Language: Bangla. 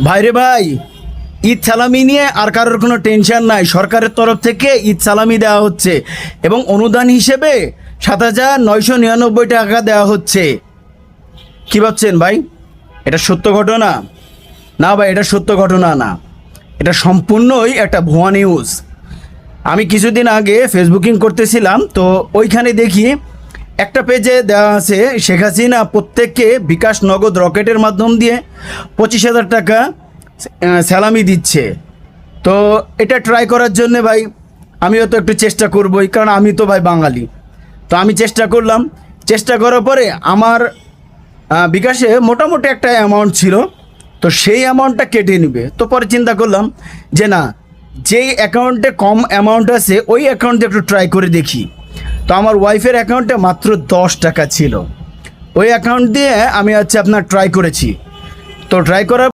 ভাইরে ভাই, ঈদ সালামি নিয়ে আর কারোর কোনো টেনশন নাই। সরকারের তরফ থেকে ঈদ সালামি দেওয়া হচ্ছে এবং অনুদান হিসেবে 7,999 টাকা দেওয়া হচ্ছে। কি ভাবছেন ভাই, এটা সত্য ঘটনা? না ভাই, এটা সত্য ঘটনা না, এটা সম্পূর্ণই একটা ভুয়া নিউজ। আমি কিছুদিন আগে ফেসবুকিং করতেছিলাম, তো ওইখানে দেখি একটা পেজে দেওয়া আছে শেখ হাসিনা প্রত্যেককে বিকাশ নগদ রকেটের মাধ্যম দিয়ে 25,000 টাকা স্যালামি দিচ্ছে। তো এটা ট্রাই করার জন্যে ভাই আমিও তো একটু চেষ্টা করবই, কারণ আমি তো ভাই বাঙালি। তো আমি চেষ্টা করলাম, চেষ্টা করার পরে আমার বিকাশে মোটামুটি একটা অ্যামাউন্ট ছিল, তো সেই অ্যামাউন্টটা কেটে নেবে। তো পরে চিন্তা করলাম যে না, যেই অ্যাকাউন্টে কম অ্যামাউন্ট আছে ওই অ্যাকাউন্টে একটু ট্রাই করে দেখি। তো আমার ওয়াইফের অ্যাকাউন্টে মাত্র 10 টাকা ছিল, ওই অ্যাকাউন্ট দিয়ে আমি আপনার ট্রাই করেছি। তো ট্রাই করার